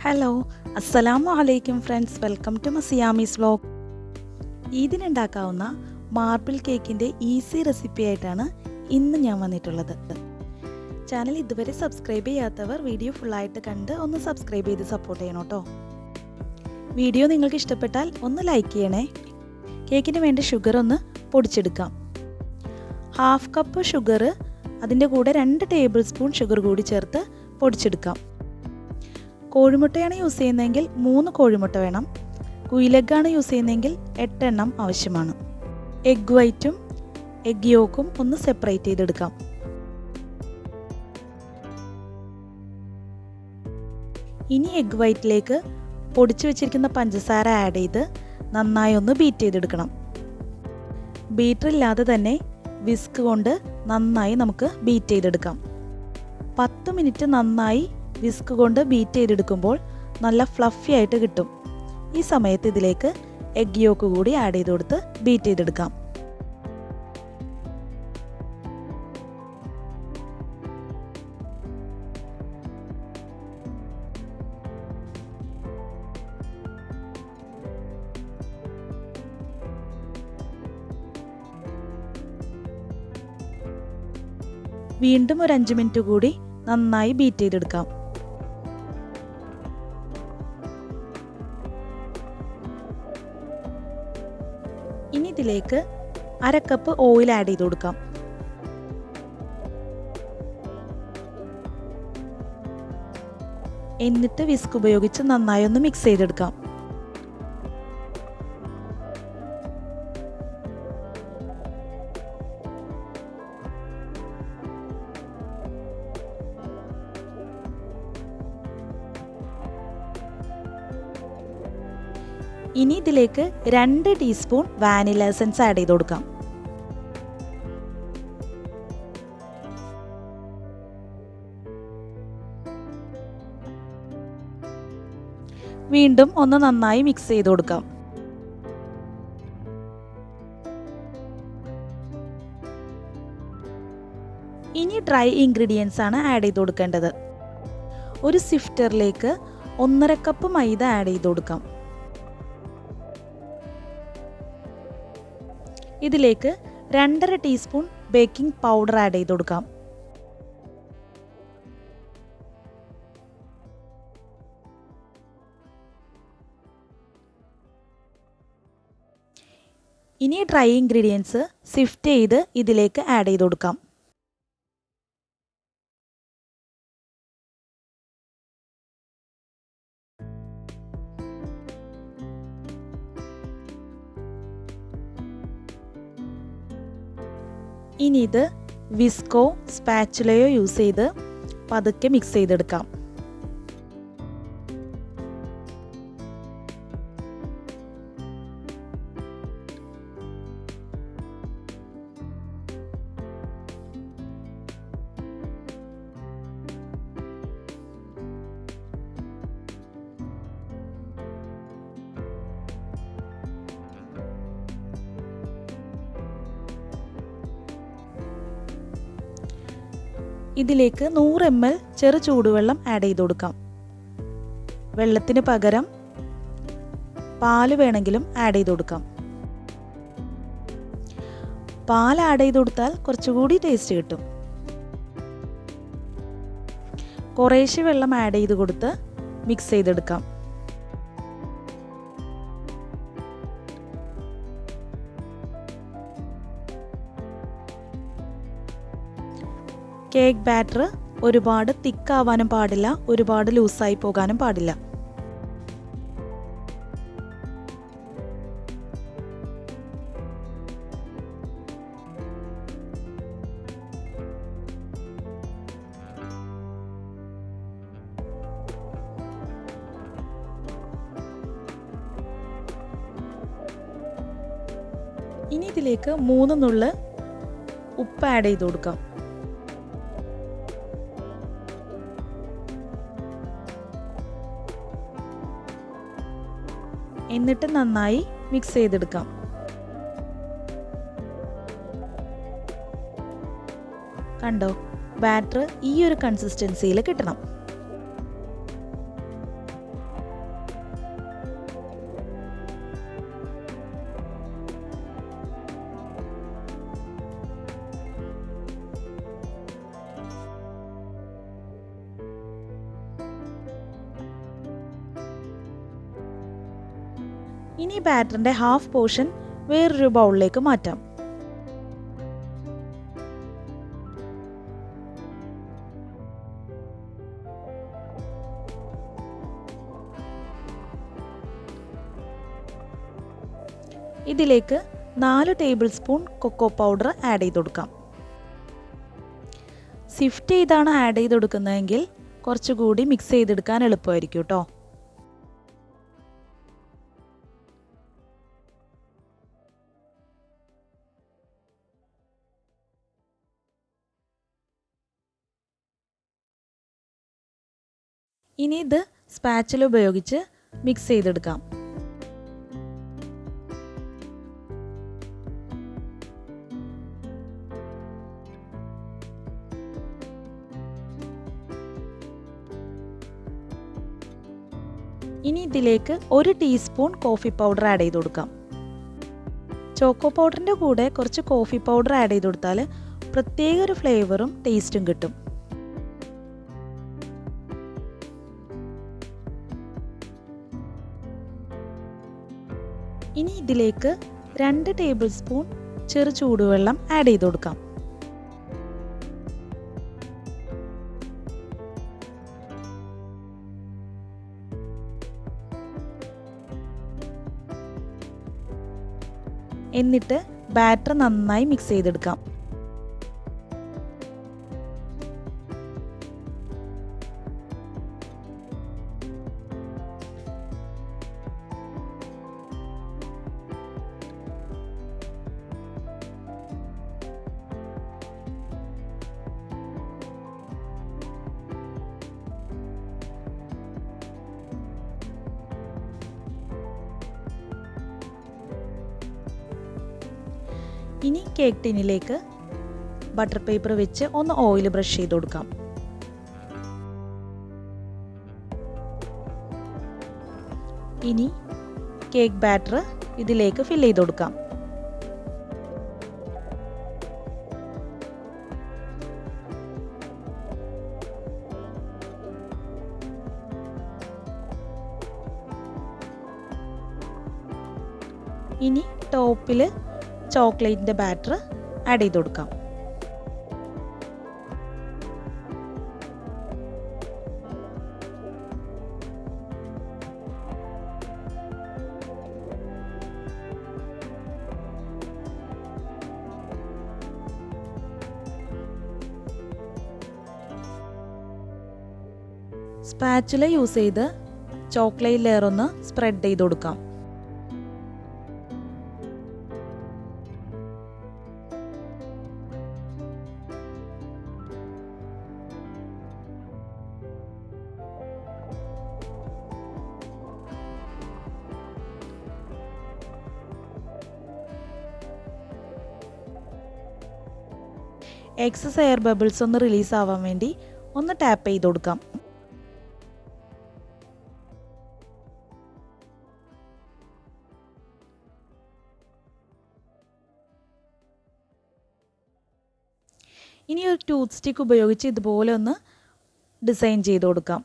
Hello, അസ്സലാമു അലൈക്കും friends. Welcome to മസിയാമീസ് വ്ലോഗ്. ഇതിനുണ്ടാക്കാവുന്ന മാർബിൾ കേക്കിൻ്റെ ഈസി റെസിപ്പി ആയിട്ടാണ് ഇന്ന് ഞാൻ വന്നിട്ടുള്ളത്. ചാനൽ ഇതുവരെ സബ്സ്ക്രൈബ് ചെയ്യാത്തവർ വീഡിയോ ഫുള്ളായിട്ട് കണ്ട് ഒന്ന് സബ്സ്ക്രൈബ് ചെയ്ത് സപ്പോർട്ട് ചെയ്യണം കേട്ടോ. വീഡിയോ നിങ്ങൾക്ക് ഇഷ്ടപ്പെട്ടാൽ ഒന്ന് ലൈക്ക് ചെയ്യണേ. കേക്കിന് വേണ്ട ഷുഗർ ഒന്ന് പൊടിച്ചെടുക്കാം. 1/2 കപ്പ് ഷുഗർ, അതിൻ്റെ കൂടെ 2 ടേബിൾ സ്പൂൺ ഷുഗർ കൂടി ചേർത്ത് പൊടിച്ചെടുക്കാം. കോഴിമുട്ടയാണ് യൂസ് ചെയ്യുന്നതെങ്കിൽ 3 കോഴിമുട്ട വേണം. കുയിലെഗ്ഗാണ് യൂസ് ചെയ്യുന്നതെങ്കിൽ 8 എണ്ണം ആവശ്യമാണ്. എഗ് വൈറ്റും എഗ് യോക്കും ഒന്ന് സെപ്പറേറ്റ് ചെയ്തെടുക്കാം. ഇനി എഗ് വൈറ്റിലേക്ക് പൊടിച്ചു വെച്ചിരിക്കുന്ന പഞ്ചസാര ആഡ് ചെയ്ത് നന്നായി ഒന്ന് ബീറ്റ് ചെയ്തെടുക്കണം. ബീറ്റർ ഇല്ലാതെ തന്നെ വിസ്ക് കൊണ്ട് നന്നായി നമുക്ക് ബീറ്റ് ചെയ്തെടുക്കാം. 10 മിനിറ്റ് നന്നായി വിസ്ക് കൊണ്ട് ബീറ്റ് ചെയ്തെടുക്കുമ്പോൾ നല്ല ഫ്ലഫി ആയിട്ട് കിട്ടും. ഈ സമയത്ത് ഇതിലേക്ക് എഗ് യോക്ക് കൂടി ആഡ് ചെയ്ത് കൊടുത്ത് ബീറ്റ് ചെയ്തെടുക്കാം. വീണ്ടും ഒരു 5 മിനിറ്റ് കൂടി നന്നായി ബീറ്റ് ചെയ്തെടുക്കാം. ഇനി ഇതിലേക്ക് 1/2 കപ്പ് ഓയിൽ ആഡ് ചെയ്ത് കൊടുക്കാം. എന്നിട്ട് വിസ്ക് ഉപയോഗിച്ച് നന്നായി ഒന്ന് മിക്സ് ചെയ്തെടുക്കാം. ഇനി ഇതിലേക്ക് 2 ടീസ്പൂൺ വാനില എസൻസ് ആഡ് ചെയ്ത് കൊടുക്കാം. വീണ്ടും ഒന്ന് നന്നായി മിക്സ് ചെയ്ത് കൊടുക്കാം. ഇനി ഡ്രൈ ഇൻഗ്രീഡിയൻസ് ആണ് ആഡ് ചെയ്ത് കൊടുക്കേണ്ടത്. ഒരു സിഫ്റ്ററിലേക്ക് 1/2 കപ്പ് മൈദ ആഡ് ചെയ്ത് കൊടുക്കാം. ഇതിലേക്ക് 2.5 ടീസ്പൂൺ ബേക്കിംഗ് പൗഡർ ആഡ് ചെയ്ത് കൊടുക്കാം. ഇനി ഡ്രൈ ഇൻഗ്രീഡിയൻസ് സിഫ്റ്റ് ചെയ്ത് ഇതിലേക്ക് ആഡ് ചെയ്ത് കൊടുക്കാം. ഇനി ഇത് വിസ്കോ സ്പാച്ചുലയോ യൂസ് ചെയ്ത് പതുക്കെ മിക്സ് ചെയ്തെടുക്കാം. ഇതിലേക്ക് 100 ml ചെറു ചൂടുവെള്ളം ആഡ് ചെയ്ത് കൊടുക്കാം. വെള്ളത്തിന് പകരം പാല് വേണമെങ്കിലും ആഡ് ചെയ്ത് കൊടുക്കാം. പാൽ ആഡ് ചെയ്ത് കൊടുത്താൽ കുറച്ചുകൂടി ടേസ്റ്റ് കിട്ടും. കുറേശ്ശെ വെള്ളം ആഡ് ചെയ്ത് കൊടുത്ത് മിക്സ് ചെയ്തെടുക്കാം. കേക്ക് ബാറ്റർ ഒരുപാട് തിക്കാവാനും പാടില്ല, ഒരുപാട് ലൂസായി പോകാനും പാടില്ല. ഇനി ഇതിലേക്ക് 3 നുള്ള് ഉപ്പ് ആഡ് ചെയ്ത് കൊടുക്കാം. എന്നിട്ട് നന്നായി മിക്സ് ചെയ്തെടുക്കാം. കണ്ടോ, ബാറ്റർ ഈ ഒരു കൺസിസ്റ്റൻസിയിൽ കിട്ടണം. ഇനി ബാറ്ററിൻ്റെ ഹാഫ് പോർഷൻ വേറൊരു ബൗളിലേക്ക് മാറ്റാം. ഇതിലേക്ക് 4 tablespoon cocoa powder add ചെയ്ത് കൊടുക്കാം. സിഫ്റ്റ് ചെയ്താണ് ആഡ് ചെയ്ത് കൊടുക്കുന്നതെങ്കിൽ കുറച്ചുകൂടി മിക്സ് ചെയ്തെടുക്കാൻ എളുപ്പമായിരിക്കും കേട്ടോ. ഇനി ഇത് സ്പാച്ചില ഉപയോഗിച്ച് മിക്സ് ചെയ്തെടുക്കാം. ഇനി ഇതിലേക്ക് 1 ടീസ്പൂൺ കോഫി പൗഡർ ആഡ് ചെയ്ത് കൊടുക്കാം. ചോക്കോ പൗഡറിൻ്റെ കൂടെ കുറച്ച് കോഫി പൗഡർ ആഡ് ചെയ്ത് കൊടുത്താൽ പ്രത്യേക ഒരു ഫ്ലേവറും ടേസ്റ്റും കിട്ടും. ഇനി ഇതിലേക്ക് 2 ടേബിൾ സ്പൂൺ ചെറു ചൂടുവെള്ളം ആഡ് ചെയ്ത് കൊടുക്കാം. എന്നിട്ട് ബാറ്റർ നന്നായി മിക്സ് ചെയ്തെടുക്കാം. ഇനി കേക്ക് ടിന്നിലേക്ക് ബട്ടർ പേപ്പർ വെച്ച് ഒന്ന് ഓയിൽ ബ്രഷ് ചെയ്ത് കൊടുക്കാം. ഇനി കേക്ക് ബാറ്റർ ഇതിലേക്ക് ഫിൽ ചെയ്ത് കൊടുക്കാം. ഇനി ടോപ്പിൽ ചോക്ലേറ്റിൻ്റെ ബാറ്റർ ആഡ് ചെയ്ത് കൊടുക്കാം. സ്പാച്ചുല യൂസ് ചെയ്ത് ചോക്ലേറ്റ് ലെയർ ഒന്ന് സ്പ്രെഡ് ചെയ്ത് കൊടുക്കാം. എക്സസ് എയർ ബബിൾസ് ഒന്ന് റിലീസ് ആവാൻ വേണ്ടി ഒന്ന് ടാപ്പ് ചെയ്ത് കൊടുക്കാം. ഇനി ഒരു ടൂത്ത് സ്റ്റിക്ക് ഉപയോഗിച്ച് ഇതുപോലെ ഒന്ന് ഡിസൈൻ ചെയ്ത് കൊടുക്കാം.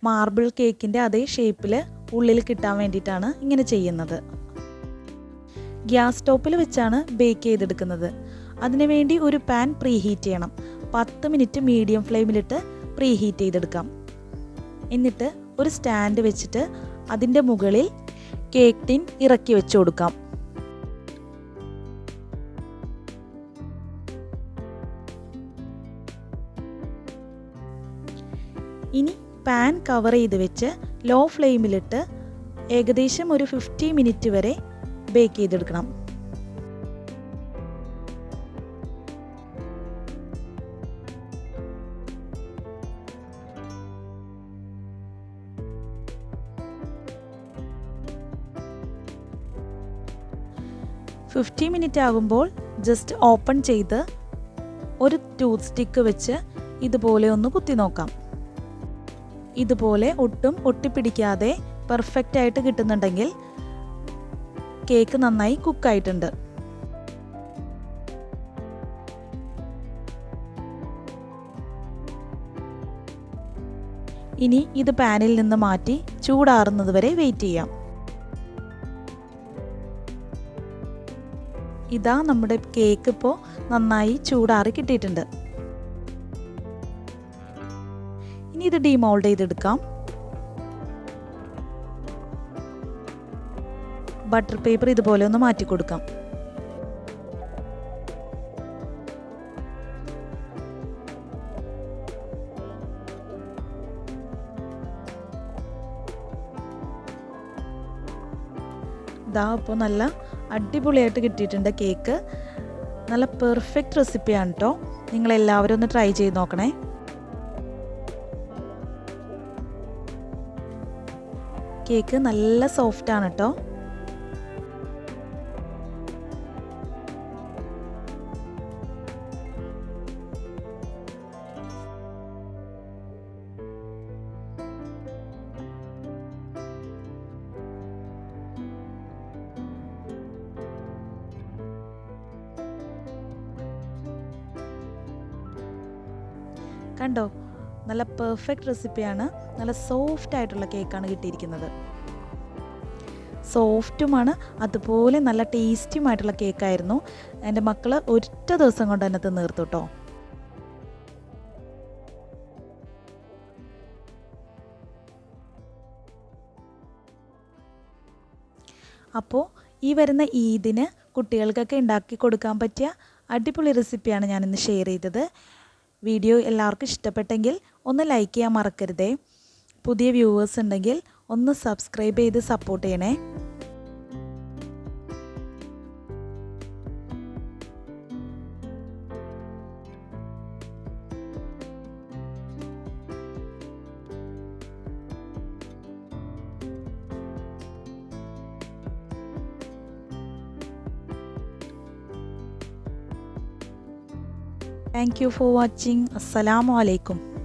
മാർബിൾ കേക്കിൻ്റെ അതേ ഷേപ്പിൽ ഉള്ളിൽ കിട്ടാൻ വേണ്ടിയിട്ടാണ് ഇങ്ങനെ ചെയ്യുന്നത്. ഗ്യാസ് സ്റ്റോപ്പിൽ വെച്ചാണ് ബേക്ക് ചെയ്തെടുക്കുന്നത്. അതിനുവേണ്ടി ഒരു പാൻ പ്രീ ഹീറ്റ് ചെയ്യണം. 10 മിനിറ്റ് മീഡിയം ഫ്ലെയിമിലിട്ട് പ്രീ ഹീറ്റ് ചെയ്തെടുക്കാം. എന്നിട്ട് ഒരു സ്റ്റാൻഡ് വെച്ചിട്ട് അതിൻ്റെ മുകളിൽ കേക്ക് ടിൻ ഇറക്കി വെച്ച് കൊടുക്കാം. ഇനി പാൻ കവർ ചെയ്ത് വെച്ച് ലോ ഫ്ലെയിമിലിട്ട് ഏകദേശം ഒരു 50 മിനിറ്റ് വരെ ബേക്ക് ചെയ്തെടുക്കണം. ഫിഫ്റ്റി മിനിറ്റ് ആകുമ്പോൾ ജസ്റ്റ് ഓപ്പൺ ചെയ്ത് ഒരു ടൂത്ത് സ്റ്റിക്ക് വെച്ച് ഇതുപോലെ ഒന്ന് കുത്തി നോക്കാം. ഇതുപോലെ ഒട്ടും ഒട്ടിപ്പിടിക്കാതെ പെർഫെക്റ്റ് ആയിട്ട് കിട്ടുന്നുണ്ടെങ്കിൽ കേക്ക് നന്നായി കുക്കായിട്ടുണ്ട്. ഇനി ഇത് പാനിൽ നിന്ന് മാറ്റി ചൂടാറുന്നത് വരെ വെയിറ്റ് ചെയ്യാം. ഇതാ നമ്മുടെ കേക്ക് ഇപ്പോൾ നന്നായി ചൂടാറി കിട്ടിയിട്ടുണ്ട്. ഇനി ഇത് ഡീമോൾഡ് ചെയ്തെടുക്കാം. ബട്ടർ പേപ്പർ ഇതുപോലെ ഒന്ന് മാറ്റി കൊടുക്കാം. ഇതാ ഇപ്പോൾ നല്ല അടിപൊളിയായിട്ട് കിട്ടിയിട്ടുണ്ട് കേക്ക്. നല്ല പെർഫെക്റ്റ് റെസിപ്പിയാണ് കേട്ടോ. നിങ്ങളെല്ലാവരും ഒന്ന് ട്രൈ ചെയ്ത് നോക്കണേ. കേക്ക് നല്ല സോഫ്റ്റ് ആണ് കേട്ടോ. കണ്ടോ, നല്ല പെർഫെക്റ്റ് റെസിപ്പിയാണ്. നല്ല സോഫ്റ്റ് ആയിട്ടുള്ള കേക്കാണ് കിട്ടിയിരിക്കുന്നത്. സോഫ്റ്റുമാണ്, അതുപോലെ നല്ല ടേസ്റ്റിയുമായിട്ടുള്ള കേക്കായിരുന്നു. എൻ്റെ മക്കൾ ഒറ്റ ദിവസം കൊണ്ട് തന്നെ തീർത്തു കേട്ടോ. അപ്പോൾ ഈ വരുന്ന ഈദിന് കുട്ടികൾക്കൊക്കെ ഉണ്ടാക്കി കൊടുക്കാൻ പറ്റിയ അടിപൊളി റെസിപ്പിയാണ് ഞാനിന്ന് ഷെയർ ചെയ്തത്. വീഡിയോ എല്ലാവർക്കും ഇഷ്ടപ്പെട്ടെങ്കിൽ ഒന്ന് ലൈക്ക് ചെയ്യാൻ മറക്കരുതേ. പുതിയ വ്യൂവേഴ്സ് ഉണ്ടെങ്കിൽ ഒന്ന് സബ്സ്ക്രൈബ് ചെയ്ത് സപ്പോർട്ട് ചെയ്യണേ. Thank you for watching. Assalamu alaikum.